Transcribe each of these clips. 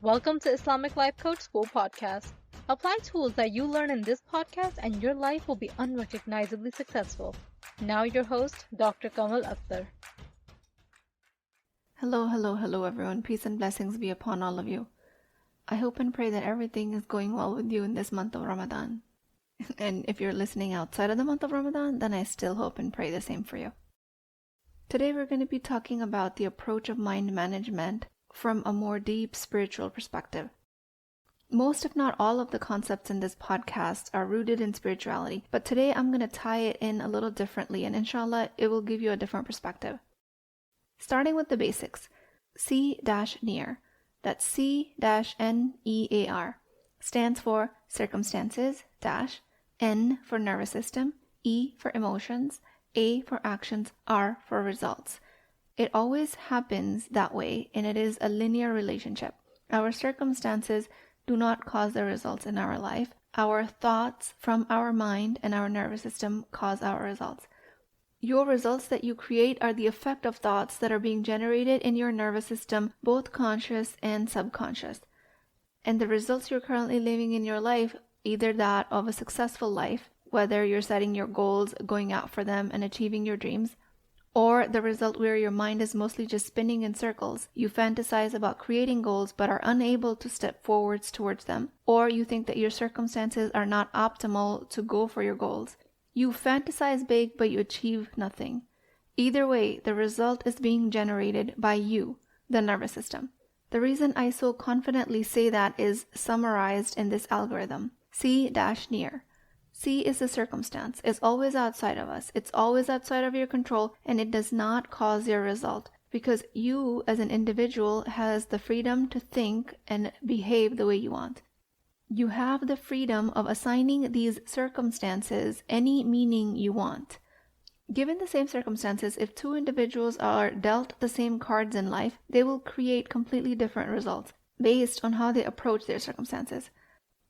Welcome to Islamic Life Coach School Podcast. Apply tools that you learn in this podcast and your life will be unrecognizably successful. Now your host, Dr. Kamal Akhtar. Hello everyone. Peace and blessings be upon all of you. I hope and pray that everything is going well with you in this month of Ramadan. And if you're listening outside of the month of Ramadan, then I still hope and pray the same for you. Today we're going to be talking about the approach of mind management from a more deep spiritual perspective. Most, if not all, of the concepts in this podcast are rooted in spirituality, but today I'm going to tie it in a little differently, and inshallah, it will give you a different perspective. Starting with the basics, C-near, that's C-NEAR, stands for circumstances, N for nervous system, E for emotions, A for actions, R for results. It always happens that way, and it is a linear relationship. Our circumstances do not cause the results in our life. Our thoughts from our mind and our nervous system cause our results. Your results that you create are the effect of thoughts that are being generated in your nervous system, both conscious and subconscious. And the results you're currently living in your life, either that of a successful life, whether you're setting your goals, going out for them, and achieving your dreams, or the result where your mind is mostly just spinning in circles. You fantasize about creating goals but are unable to step forwards towards them, or you think that your circumstances are not optimal to go for your goals. You fantasize big but you achieve nothing. Either way, the result is being generated by you, the nervous system. The reason I so confidently say that is summarized in this algorithm, C-near. C is the circumstance. It's always outside of us. It's always outside of your control, and it does not cause your result because you as an individual has the freedom to think and behave the way you want. You have the freedom of assigning these circumstances any meaning you want. Given the same circumstances, if two individuals are dealt the same cards in life, they will create completely different results based on how they approach their circumstances.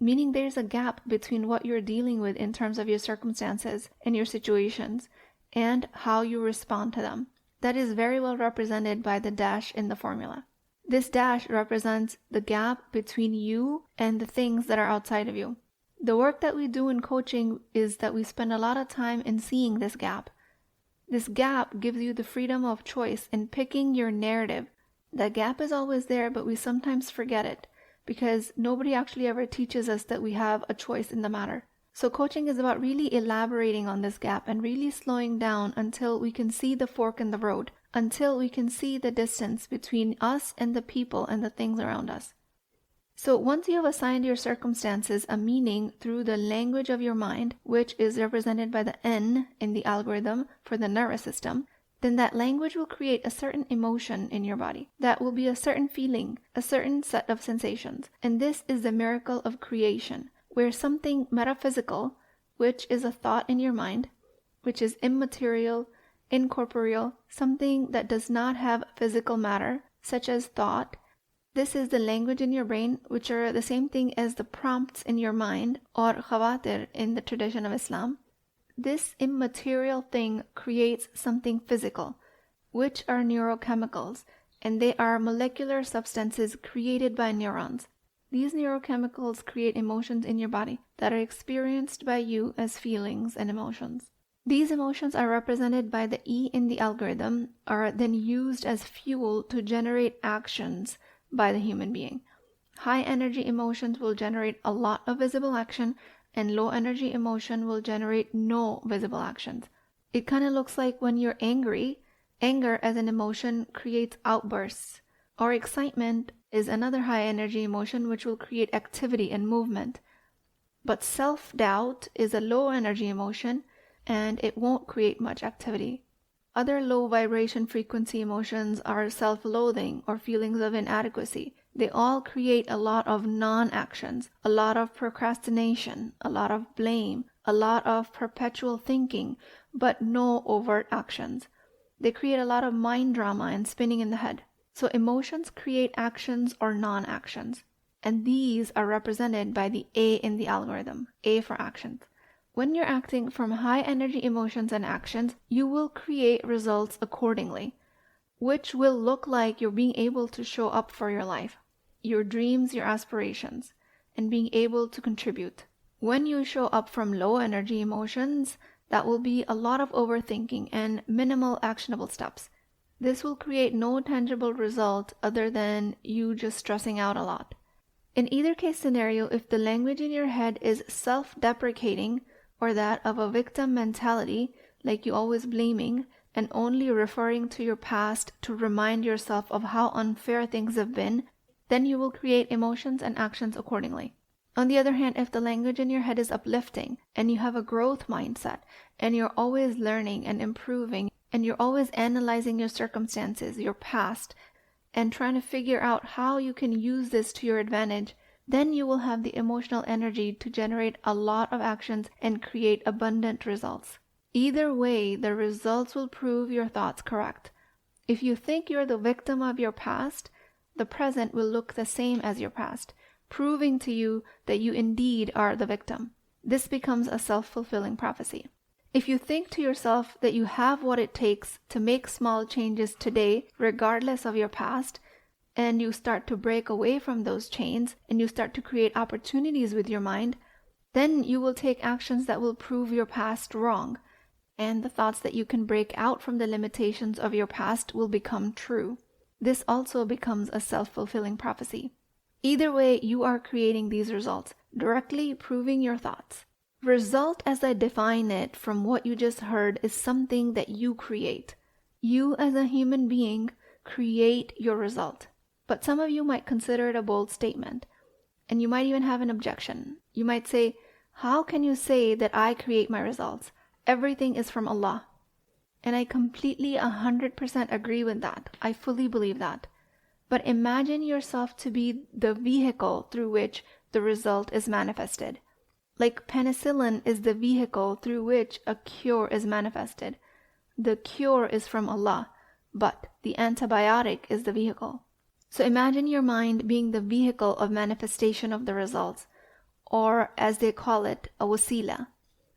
Meaning there's a gap between what you're dealing with in terms of your circumstances and your situations and how you respond to them. That is very well represented by the dash in the formula. This dash represents the gap between you and the things that are outside of you. The work that we do in coaching is that we spend a lot of time in seeing this gap. This gap gives you the freedom of choice in picking your narrative. That gap is always there, but we sometimes forget it, because nobody actually ever teaches us that we have a choice in the matter. So coaching is about really elaborating on this gap and really slowing down until we can see the fork in the road, until we can see the distance between us and the people and the things around us. So once you have assigned your circumstances a meaning through the language of your mind, which is represented by the N in the algorithm for the nervous system, then that language will create a certain emotion in your body. That will be a certain feeling, a certain set of sensations. And this is the miracle of creation, where something metaphysical, which is a thought in your mind, which is immaterial, incorporeal, something that does not have physical matter, such as thought. This is the language in your brain, which are the same thing as the prompts in your mind, or khawatir in the tradition of Islam. This immaterial thing creates something physical, which are neurochemicals, and they are molecular substances created by neurons. These neurochemicals create emotions in your body that are experienced by you as feelings and emotions. These emotions are represented by the E in the algorithm, are then used as fuel to generate actions by the human being. High energy emotions will generate a lot of visible action, and low energy emotion will generate no visible actions. It kind of looks like when you're angry. Anger as an emotion creates outbursts, or excitement is another high energy emotion which will create activity and movement. But self-doubt is a low energy emotion and it won't create much activity. Other low vibration frequency emotions are self-loathing or feelings of inadequacy. They all create a lot of non-actions, a lot of procrastination, a lot of blame, a lot of perpetual thinking, but no overt actions. They create a lot of mind drama and spinning in the head. So emotions create actions or non-actions. And these are represented by the A in the algorithm, A for actions. When you're acting from high energy emotions and actions, you will create results accordingly, which will look like you're being able to show up for your life. your dreams, your aspirations, and being able to contribute. When you show up from low energy emotions, that will be a lot of overthinking and minimal actionable steps. This will create no tangible result other than you just stressing out a lot. In either case scenario, if the language in your head is self-deprecating or that of a victim mentality, like you always blaming and only referring to your past to remind yourself of how unfair things have been, then you will create emotions and actions accordingly. On the other hand, if the language in your head is uplifting and you have a growth mindset and you're always learning and improving and you're always analyzing your circumstances, your past, and trying to figure out how you can use this to your advantage, then you will have the emotional energy to generate a lot of actions and create abundant results. Either way, the results will prove your thoughts correct. If you think you're the victim of your past, the present will look the same as your past, proving to you that you indeed are the victim. This becomes a self-fulfilling prophecy. If you think to yourself that you have what it takes to make small changes today, regardless of your past, and you start to break away from those chains and you start to create opportunities with your mind, then you will take actions that will prove your past wrong, and the thoughts that you can break out from the limitations of your past will become true. This also becomes a self-fulfilling prophecy. Either way, you are creating these results, directly proving your thoughts. Result, as I define it from what you just heard, is something that you create. You as a human being create your result. But some of you might consider it a bold statement, and you might even have an objection. You might say, how can you say that I create my results? Everything is from Allah. And I completely 100% agree with that. I fully believe that. But imagine yourself to be the vehicle through which the result is manifested. Like penicillin is the vehicle through which a cure is manifested. The cure is from Allah, but the antibiotic is the vehicle. So imagine your mind being the vehicle of manifestation of the results, or as they call it, a wasila.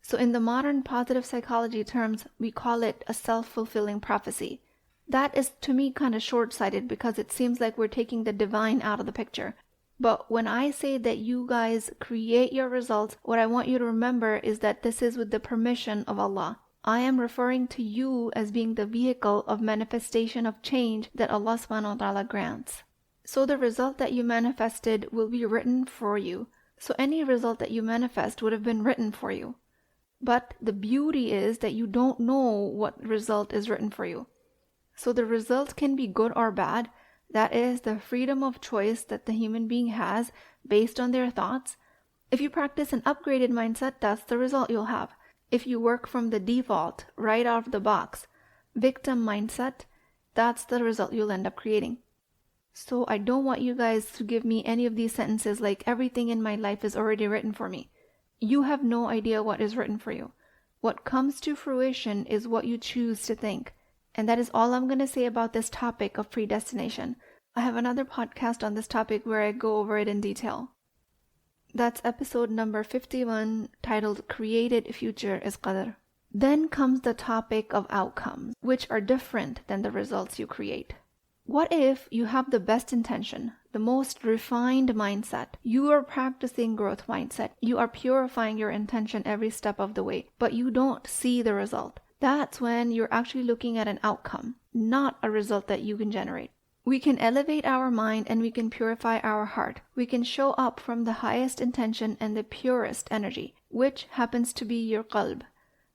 So in the modern positive psychology terms, we call it a self-fulfilling prophecy. That is to me kind of short-sighted because it seems like we're taking the divine out of the picture. But when I say that you guys create your results, what I want you to remember is that this is with the permission of Allah. I am referring to you as being the vehicle of manifestation of change that Allah subhanahu wa ta'ala grants. So the result that you manifested will be written for you. So any result that you manifest would have been written for you. But the beauty is that you don't know what result is written for you. So the result can be good or bad. That is the freedom of choice that the human being has based on their thoughts. If you practice an upgraded mindset, that's the result you'll have. If you work from the default, right out of the box, victim mindset, that's the result you'll end up creating. So I don't want you guys to give me any of these sentences like everything in my life is already written for me. You have no idea what is written for you. What comes to fruition is what you choose to think. And that is all I'm going to say about this topic of predestination. I have another podcast on this topic where I go over it in detail. That's episode number 51, titled Created Future is Qadr. Then comes the topic of outcomes, which are different than the results you create. What if you have the best intention, the most refined mindset? You are practicing growth mindset. You are purifying your intention every step of the way, but you don't see the result. That's when you're actually looking at an outcome, not a result that you can generate. We can elevate our mind and we can purify our heart. We can show up from the highest intention and the purest energy, which happens to be your qalb.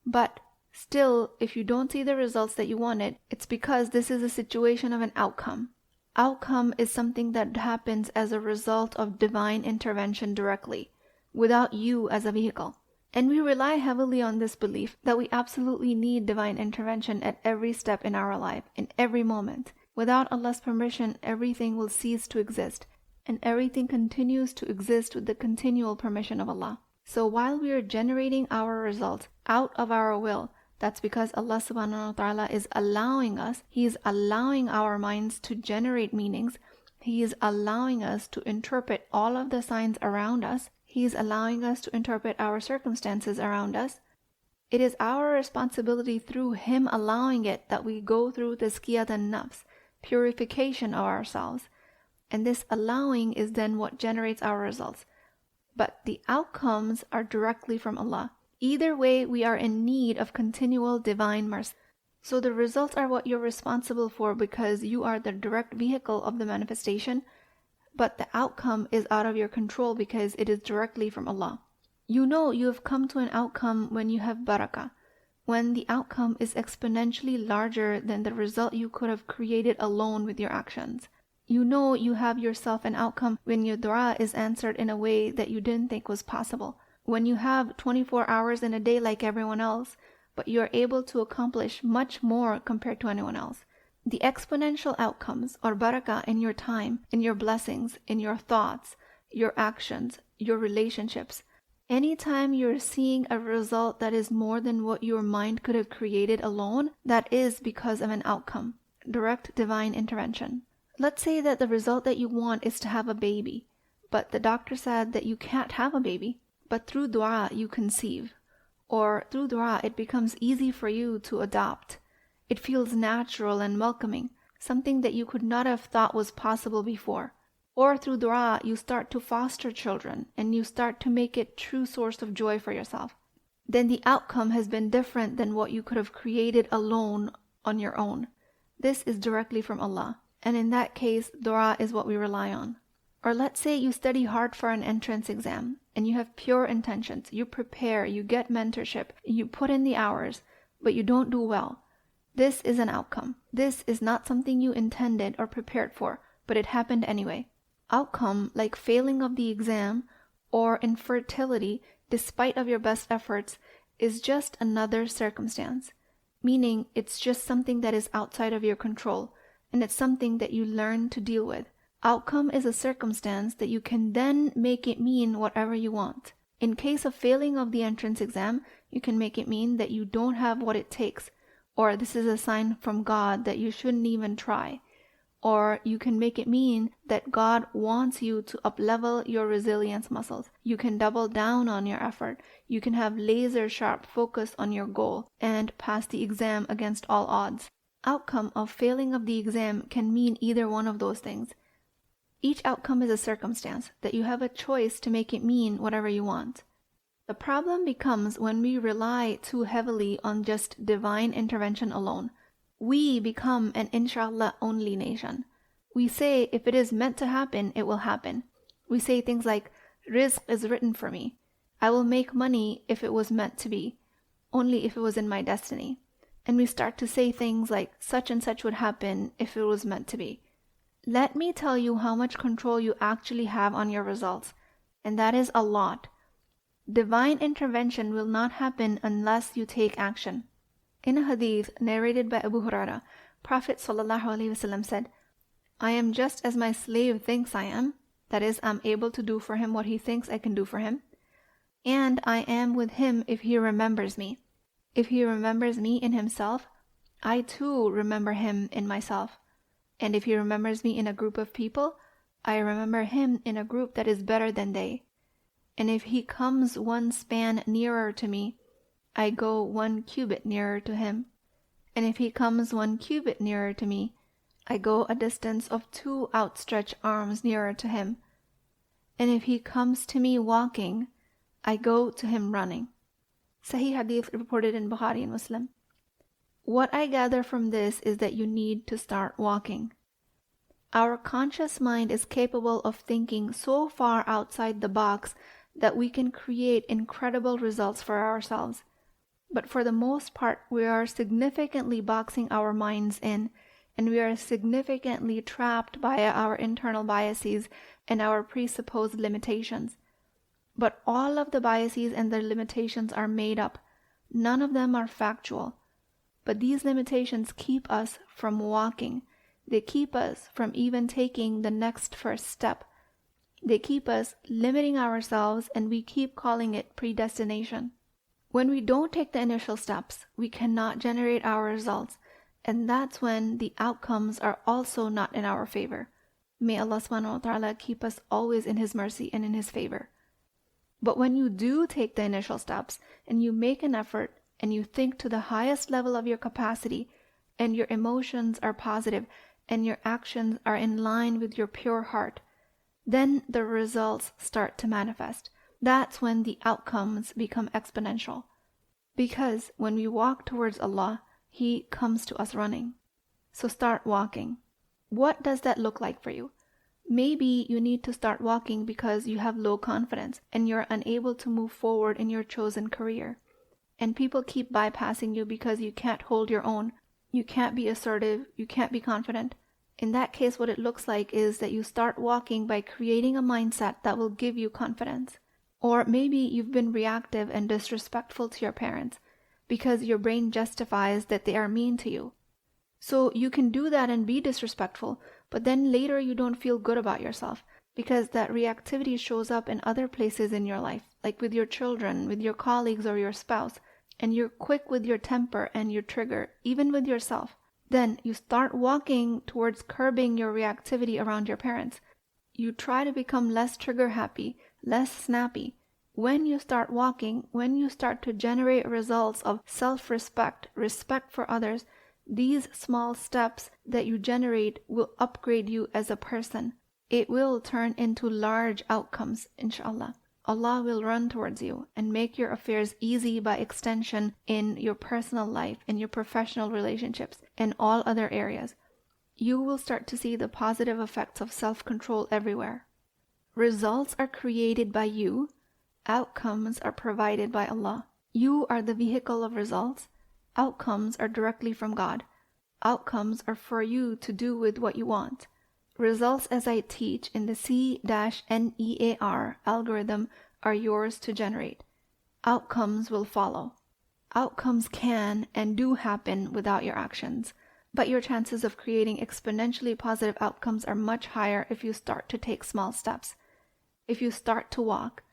But still, if you don't see the results that you wanted, it's because this is a situation of an outcome. Outcome is something that happens as a result of divine intervention directly, without you as a vehicle. And we rely heavily on this belief that we absolutely need divine intervention at every step in our life, in every moment. Without Allah's permission, everything will cease to exist, and everything continues to exist with the continual permission of Allah. So while we are generating our results out of our will, that's because Allah subhanahu wa ta'ala is allowing us, He is allowing our minds to generate meanings. He is allowing us to interpret all of the signs around us. He is allowing us to interpret our circumstances around us. It is our responsibility through Him allowing it that we go through the tazkiyat an-nafs, purification of ourselves. And this allowing is then what generates our results. But the outcomes are directly from Allah. Either way, we are in need of continual divine mercy. So the results are what you're responsible for because you are the direct vehicle of the manifestation, but the outcome is out of your control because it is directly from Allah. You know you have come to an outcome when you have barakah, when the outcome is exponentially larger than the result you could have created alone with your actions. You know you have yourself an outcome when your dua is answered in a way that you didn't think was possible. When you have 24 hours in a day like everyone else, but you are able to accomplish much more compared to anyone else. The exponential outcomes or barakah in your time, in your blessings, in your thoughts, your actions, your relationships. Anytime you're seeing a result that is more than what your mind could have created alone, that is because of an outcome, direct divine intervention. Let's say that the result that you want is to have a baby, but the doctor said that you can't have a baby, but through dua you conceive. Or through dua it becomes easy for you to adopt. It feels natural and welcoming, something that you could not have thought was possible before. Or through dua you start to foster children and you start to make it true source of joy for yourself. Then the outcome has been different than what you could have created alone on your own. This is directly from Allah. And in that case, dua is what we rely on. Or let's say you study hard for an entrance exam and you have pure intentions. You prepare, you get mentorship, you put in the hours, but you don't do well. This is an outcome. This is not something you intended or prepared for, but it happened anyway. Outcome like failing of the exam or infertility despite of your best efforts is just another circumstance, meaning it's just something that is outside of your control. And it's something that you learn to deal with. Outcome is a circumstance that you can then make it mean whatever you want. In case of failing of the entrance exam, you can make it mean that you don't have what it takes, or this is a sign from God that you shouldn't even try. Or you can make it mean that God wants you to up-level your resilience muscles. You can double down on your effort. You can have laser-sharp focus on your goal and pass the exam against all odds. Outcome of failing of the exam can mean either one of those things. Each outcome is a circumstance that you have a choice to make it mean whatever you want. The problem becomes when we rely too heavily on just divine intervention alone. We become an inshallah only nation. We say if it is meant to happen, it will happen. We say things like, rizq is written for me. I will make money if it was meant to be, only if it was in my destiny. And we start to say things like such and such would happen if it was meant to be. Let me tell you how much control you actually have on your results, and that is a lot. Divine intervention will not happen unless you take action. In a hadith narrated by Abu Hurairah, Prophet ﷺ said, I am just as my slave thinks I am, that is, I'm able to do for him what he thinks I can do for him, and I am with him if he remembers me. If he remembers me in himself, I too remember him in myself. And if he remembers me in a group of people, I remember him in a group that is better than they. And if he comes one span nearer to me, I go 1 cubit nearer to him. And if he comes 1 cubit nearer to me, I go a distance of 2 outstretched arms nearer to him. And if he comes to me walking, I go to him running. Sahih Hadith reported in Bukhari and Muslim. What I gather from this is that you need to start walking. Our conscious mind is capable of thinking so far outside the box that we can create incredible results for ourselves. But for the most part, we are significantly boxing our minds in, and we are significantly trapped by our internal biases and our presupposed limitations. But all of the biases and their limitations are made up. None of them are factual. But these limitations keep us from walking. They keep us from even taking the next first step. They keep us limiting ourselves, and we keep calling it predestination. When we don't take the initial steps, we cannot generate our results, and that's when the outcomes are also not in our favor. May Allah subhanahu wa ta'ala keep us always in His mercy and in His favor. But when you do take the initial steps, and you make an effort, and you think to the highest level of your capacity, and your emotions are positive, and your actions are in line with your pure heart, then the results start to manifest. That's when the outcomes become exponential. Because when we walk towards Allah, He comes to us running. So start walking. What does that look like for you? Maybe you need to start walking because you have low confidence and you're unable to move forward in your chosen career. And people keep bypassing you because you can't hold your own. You can't be assertive. You can't be confident. In that case, what it looks like is that you start walking by creating a mindset that will give you confidence. Or maybe you've been reactive and disrespectful to your parents because your brain justifies that they are mean to you. So you can do that and be disrespectful, but then later you don't feel good about yourself because that reactivity shows up in other places in your life, like with your children, with your colleagues, or your spouse, and you're quick with your temper and your trigger, even with yourself. Then you start walking towards curbing your reactivity around your parents. You try to become less trigger happy, less snappy. When you start walking, when you start to generate results of self-respect, respect for others, these small steps that you generate will upgrade you as a person. It will turn into large outcomes, inshallah. Allah will run towards you and make your affairs easy by extension in your personal life, in your professional relationships, and all other areas. You will start to see the positive effects of self-control everywhere. Results are created by you. Outcomes are provided by Allah. You are the vehicle of results. Outcomes are directly from God. Outcomes are for you to do with what you want. Results, as I teach in the C-NEAR algorithm, are yours to generate. Outcomes will follow. Outcomes can and do happen without your actions, but your chances of creating exponentially positive outcomes are much higher if you start to take small steps. If you start to walk.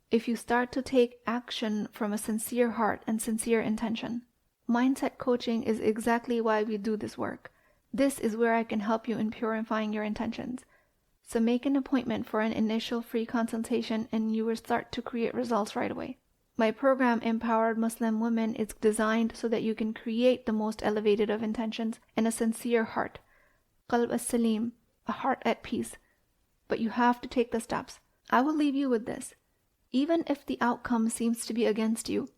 If you start to take action from a sincere heart and sincere intention. Mindset coaching is exactly why we do this work. This is where I can help you in purifying your intentions. So make an appointment for an initial free consultation and you will start to create results right away. My program, Empowered Muslim Women, is designed so that you can create the most elevated of intentions and a sincere heart. Qalb as-salim, a heart at peace. But you have to take the steps. I will leave you with this. Even if the outcome seems to be against you,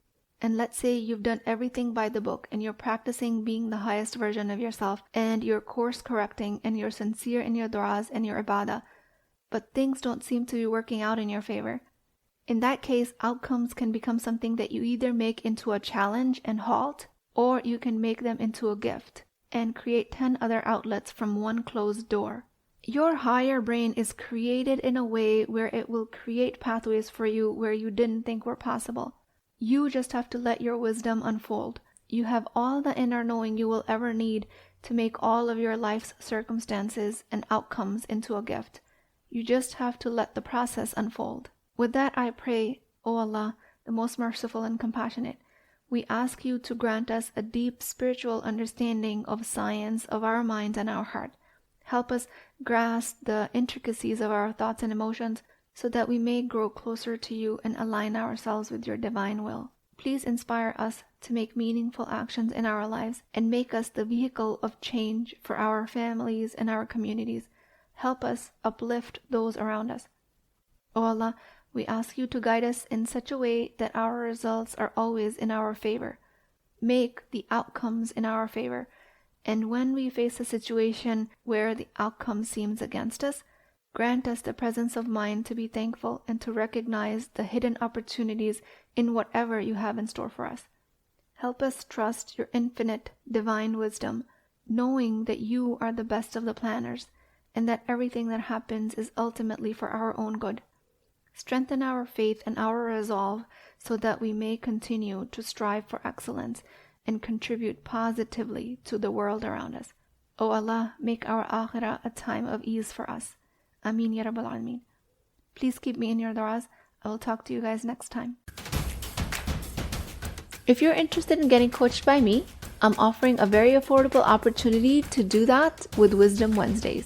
and let's say you've done everything by the book and you're practicing being the highest version of yourself and you're course correcting and you're sincere in your du'as and your ibadah, but things don't seem to be working out in your favor. In that case, outcomes can become something that you either make into a challenge and halt, or you can make them into a gift and create 10 other outlets from one closed door. Your higher brain is created in a way where it will create pathways for you where you didn't think were possible. You just have to let your wisdom unfold. You have all the inner knowing you will ever need to make all of your life's circumstances and outcomes into a gift. You just have to let the process unfold. With that, I pray, O Allah, the most merciful and compassionate, we ask you to grant us a deep spiritual understanding of science of our minds and our heart. Help us grasp the intricacies of our thoughts and emotions so that we may grow closer to you and align ourselves with your divine will. Please inspire us to make meaningful actions in our lives and make us the vehicle of change for our families and our communities. Help us uplift those around us. O Allah, we ask you to guide us in such a way that our results are always in our favor. Make the outcomes in our favor. And when we face a situation where the outcome seems against us, grant us the presence of mind to be thankful and to recognize the hidden opportunities in whatever you have in store for us. Help us trust your infinite divine wisdom, knowing that you are the best of the planners and that everything that happens is ultimately for our own good. Strengthen our faith and our resolve so that we may continue to strive for excellence and contribute positively to the world around us. O Allah, make our akhirah a time of ease for us. Ameen ya Rabbal Alameen. Please keep me in your du'as. I will talk to you guys next time. If you're interested in getting coached by me, I'm offering a very affordable opportunity to do that with Wisdom Wednesdays.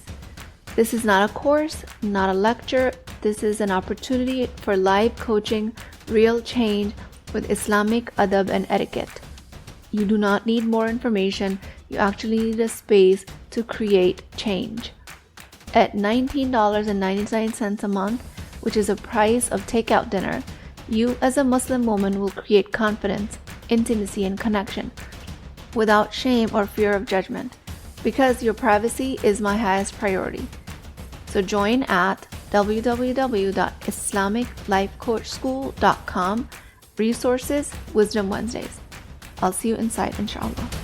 This is not a course, not a lecture. This is an opportunity for live coaching, real change with Islamic adab and etiquette. You do not need more information. You actually need a space to create change. At $19.99 a month, which is the price of takeout dinner, you as a Muslim woman will create confidence, intimacy, and connection without shame or fear of judgment, because your privacy is my highest priority. So join at www.islamiclifecoachschool.com. Resources, Wisdom Wednesdays. I'll see you inside, inshallah.